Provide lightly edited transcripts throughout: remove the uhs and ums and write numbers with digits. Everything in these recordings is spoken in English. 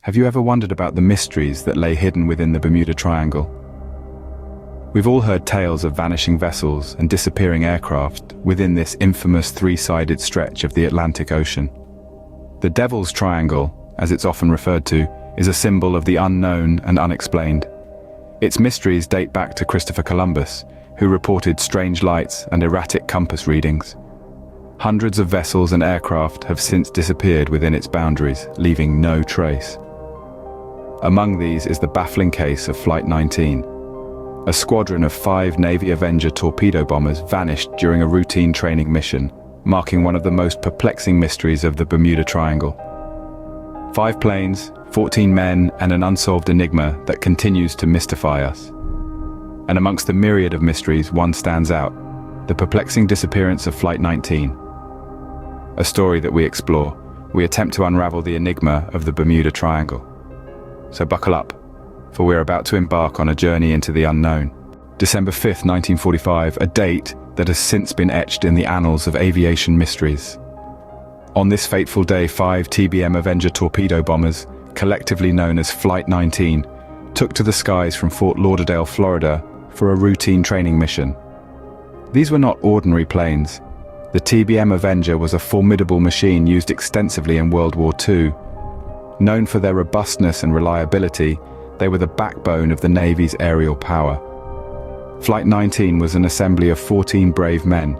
Have you ever wondered about the mysteries that lay hidden within the Bermuda Triangle? We've all heard tales of vanishing vessels and disappearing aircraft within this infamous three-sided stretch of the Atlantic Ocean. The Devil's Triangle, as it's often referred to, is a symbol of the unknown and unexplained. Its mysteries date back to Christopher Columbus, who reported strange lights and erratic compass readings. Hundreds of vessels and aircraft have since disappeared within its boundaries, leaving no trace. Among these is the baffling case of Flight 19. A squadron of 5 Navy Avenger torpedo bombers vanished during a routine training mission, marking one of the most perplexing mysteries of the Bermuda Triangle. 5 planes, 14 men, and an unsolved enigma that continues to mystify us. And amongst the myriad of mysteries, one stands out: the perplexing disappearance of Flight 19. A story that we explore. We attempt to unravel the enigma of the Bermuda Triangle. So buckle up, for we're about to embark on a journey into the unknown. December 5th, 1945, a date that has since been etched in the annals of aviation mysteries. On this fateful day, 5 TBM Avenger torpedo bombers, collectively known as Flight 19, took to the skies from Fort Lauderdale, Florida, for a routine training mission. These were not ordinary planes. The TBM Avenger was a formidable machine used extensively in World War II. Known for their robustness and reliability, they were the backbone of the Navy's aerial power. Flight 19 was an assembly of 14 brave men.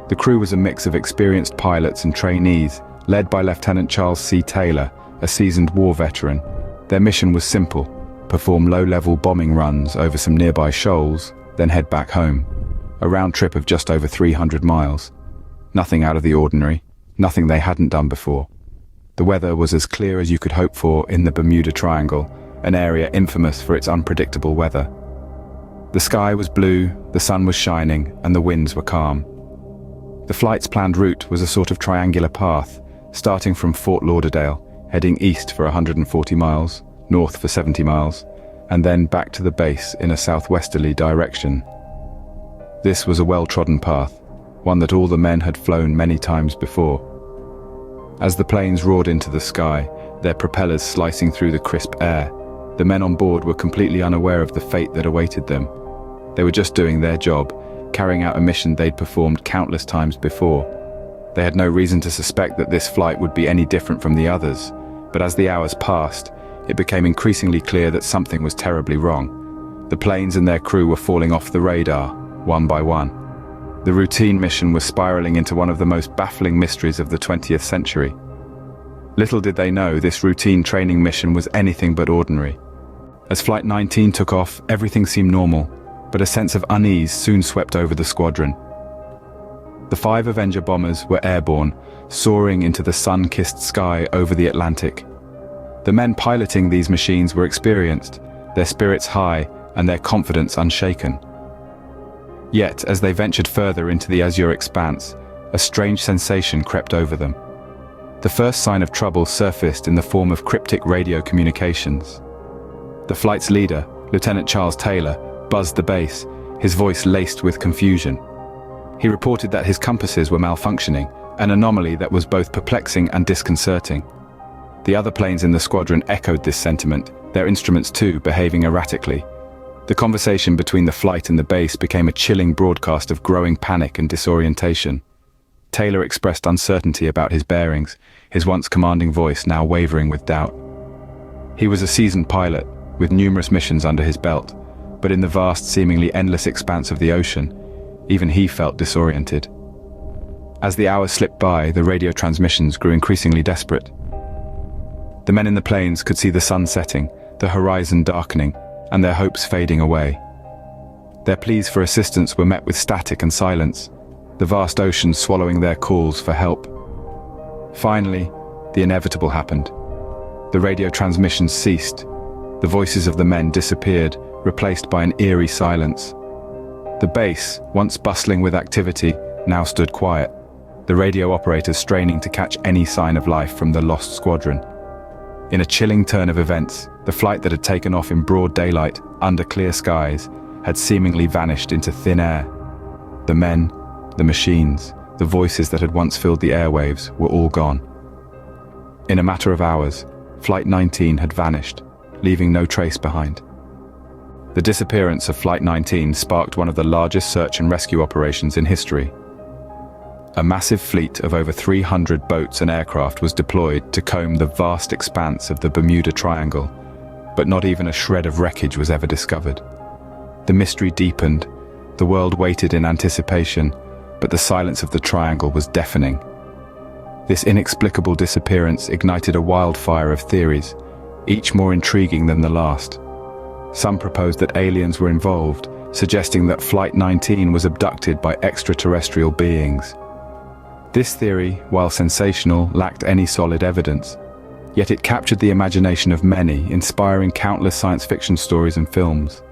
The crew was a mix of experienced pilots and trainees, led by Lieutenant Charles C. Taylor, a seasoned war veteran. Their mission was simple: perform low-level bombing runs over some nearby shoals, then head back home. A round trip of just over 300 miles. Nothing out of the ordinary, nothing they hadn't done before. The weather was as clear as you could hope for in the Bermuda Triangle, an area infamous for its unpredictable weather. The sky was blue, the sun was shining, and the winds were calm. The flight's planned route was a sort of triangular path, starting from Fort Lauderdale, heading east for 140 miles, north for 70 miles, and then back to the base in a southwesterly direction. This was a well-trodden path, one that all the men had flown many times before. As the planes roared into the sky, their propellers slicing through the crisp air, the men on board were completely unaware of the fate that awaited them. They were just doing their job, carrying out a mission they'd performed countless times before. They had no reason to suspect that this flight would be any different from the others, but as the hours passed, it became increasingly clear that something was terribly wrong. The planes and their crew were falling off the radar, one by one. The routine mission was spiraling into one of the most baffling mysteries of the 20th century. Little did they know this routine training mission was anything but ordinary. As Flight 19 took off, everything seemed normal, but a sense of unease soon swept over the squadron. The 5 Avenger bombers were airborne, soaring into the sun-kissed sky over the Atlantic. The men piloting these machines were experienced, their spirits high and their confidence unshaken. Yet, as they ventured further into the azure expanse, a strange sensation crept over them. The first sign of trouble surfaced in the form of cryptic radio communications. The flight's leader, Lieutenant Charles Taylor, buzzed the base, his voice laced with confusion. He reported that his compasses were malfunctioning, an anomaly that was both perplexing and disconcerting. The other planes in the squadron echoed this sentiment, their instruments too behaving erratically. The conversation between the flight and the base became a chilling broadcast of growing panic and disorientation. Taylor expressed uncertainty about his bearings, his once commanding voice now wavering with doubt. He was a seasoned pilot, with numerous missions under his belt, but in the vast, seemingly endless expanse of the ocean, even he felt disoriented. As the hours slipped by, the radio transmissions grew increasingly desperate. The men in the planes could see the sun setting, the horizon darkening, and their hopes fading away. Their pleas for assistance were met with static and silence, the vast ocean swallowing their calls for help. Finally, the inevitable happened. The radio transmissions ceased. The voices of the men disappeared, replaced by an eerie silence. The base, once bustling with activity, now stood quiet, the radio operators straining to catch any sign of life from the lost squadron. In a chilling turn of events, the flight that had taken off in broad daylight, under clear skies, had seemingly vanished into thin air. The men, the machines, the voices that had once filled the airwaves were all gone. In a matter of hours, Flight 19 had vanished, leaving no trace behind. The disappearance of Flight 19 sparked one of the largest search and rescue operations in history. A massive fleet of over 300 boats and aircraft was deployed to comb the vast expanse of the Bermuda Triangle, but not even a shred of wreckage was ever discovered. The mystery deepened, the world waited in anticipation, but the silence of the triangle was deafening. This inexplicable disappearance ignited a wildfire of theories, each more intriguing than the last. Some proposed that aliens were involved, suggesting that Flight 19 was abducted by extraterrestrial beings. This theory, while sensational, lacked any solid evidence. Yet it captured the imagination of many, inspiring countless science fiction stories and films.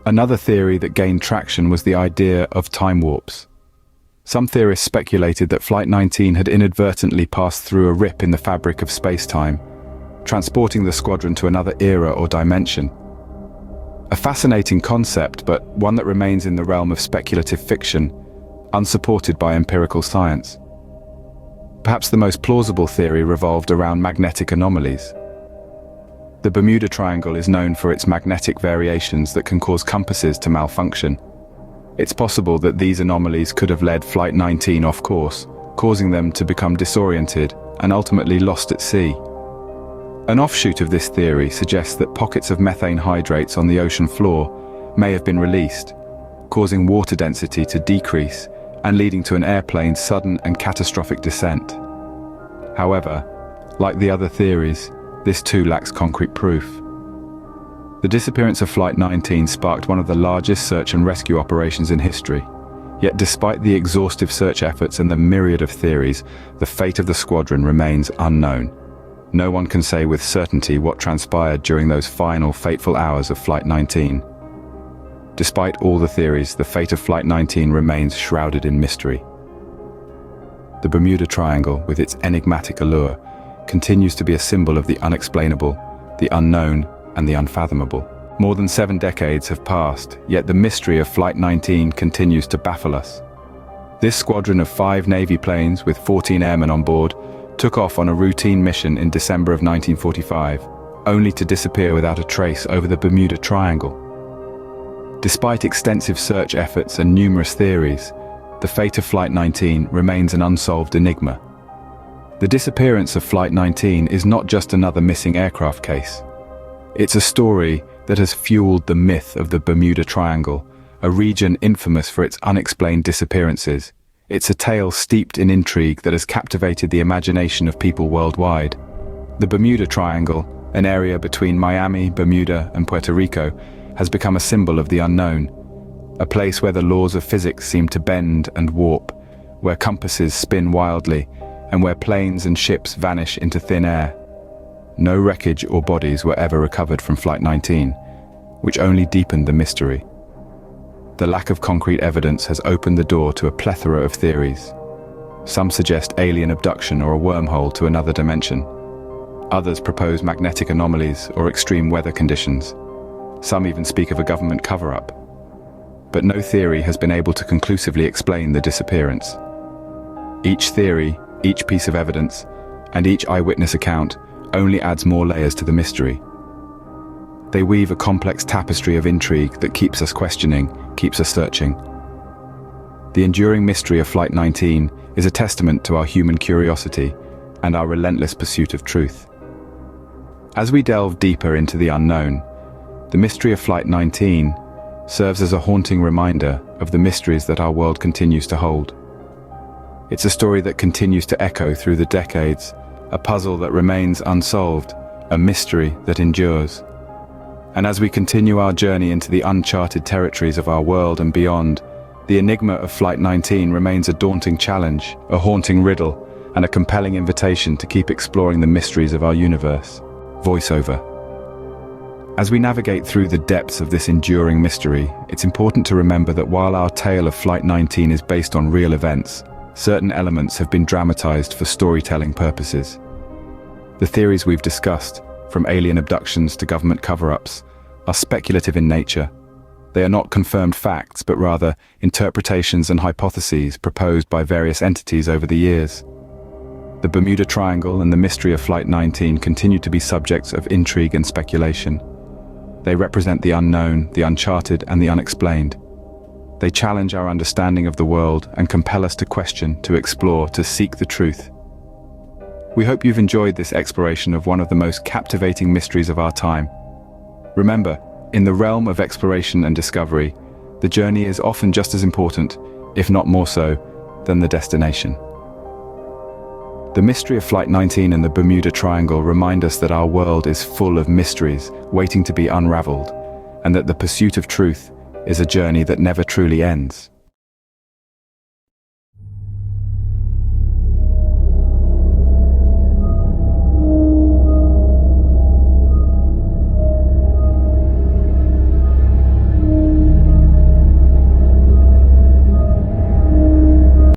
Another theory that gained traction was the idea of time warps. Some theorists speculated that Flight 19 had inadvertently passed through a rip in the fabric of space-time, transporting the squadron to another era or dimension. A fascinating concept, but one that remains in the realm of speculative fiction, unsupported by empirical science. Perhaps the most plausible theory revolved around magnetic anomalies. The Bermuda Triangle is known for its magnetic variations that can cause compasses to malfunction. It's possible that these anomalies could have led Flight 19 off course, causing them to become disoriented and ultimately lost at sea. An offshoot of this theory suggests that pockets of methane hydrates on the ocean floor may have been released, causing water density to decrease and leading to an airplane's sudden and catastrophic descent. However, like the other theories, this too lacks concrete proof. The disappearance of Flight 19 sparked one of the largest search and rescue operations in history. Yet despite the exhaustive search efforts and the myriad of theories, the fate of the squadron remains unknown. No one can say with certainty what transpired during those final fateful hours of Flight 19. Despite all the theories, the fate of Flight 19 remains shrouded in mystery. The Bermuda Triangle, with its enigmatic allure, continues to be a symbol of the unexplainable, the unknown, and the unfathomable. More than 7 decades have passed, yet the mystery of Flight 19 continues to baffle us. This squadron of 5 Navy planes with 14 airmen on board took off on a routine mission in December of 1945, only to disappear without a trace over the Bermuda Triangle. Despite extensive search efforts and numerous theories, the fate of Flight 19 remains an unsolved enigma. The disappearance of Flight 19 is not just another missing aircraft case. It's a story that has fueled the myth of the Bermuda Triangle, a region infamous for its unexplained disappearances. It's a tale steeped in intrigue that has captivated the imagination of people worldwide. The Bermuda Triangle, an area between Miami, Bermuda, and Puerto Rico, has become a symbol of the unknown, a place where the laws of physics seem to bend and warp, where compasses spin wildly, and where planes and ships vanish into thin air. No wreckage or bodies were ever recovered from Flight 19, which only deepened the mystery. The lack of concrete evidence has opened the door to a plethora of theories. Some suggest alien abduction or a wormhole to another dimension. Others propose magnetic anomalies or extreme weather conditions. Some even speak of a government cover-up. But no theory has been able to conclusively explain the disappearance. Each theory, each piece of evidence, and each eyewitness account only adds more layers to the mystery. They weave a complex tapestry of intrigue that keeps us questioning, keeps us searching. The enduring mystery of Flight 19 is a testament to our human curiosity and our relentless pursuit of truth. As we delve deeper into the unknown, the mystery of Flight 19 serves as a haunting reminder of the mysteries that our world continues to hold. It's a story that continues to echo through the decades, a puzzle that remains unsolved, a mystery that endures. And as we continue our journey into the uncharted territories of our world and beyond, the enigma of Flight 19 remains a daunting challenge, a haunting riddle, and a compelling invitation to keep exploring the mysteries of our universe. Voiceover. As we navigate through the depths of this enduring mystery, it's important to remember that while our tale of Flight 19 is based on real events, certain elements have been dramatized for storytelling purposes. The theories we've discussed, from alien abductions to government cover-ups, are speculative in nature. They are not confirmed facts, but rather interpretations and hypotheses proposed by various entities over the years. The Bermuda Triangle and the mystery of Flight 19 continue to be subjects of intrigue and speculation. They represent the unknown, the uncharted, and the unexplained. They challenge our understanding of the world and compel us to question, to explore, to seek the truth. We hope you've enjoyed this exploration of one of the most captivating mysteries of our time. Remember, in the realm of exploration and discovery, the journey is often just as important, if not more so, than the destination. The mystery of Flight 19 and the Bermuda Triangle remind us that our world is full of mysteries waiting to be unraveled, and that the pursuit of truth is a journey that never truly ends.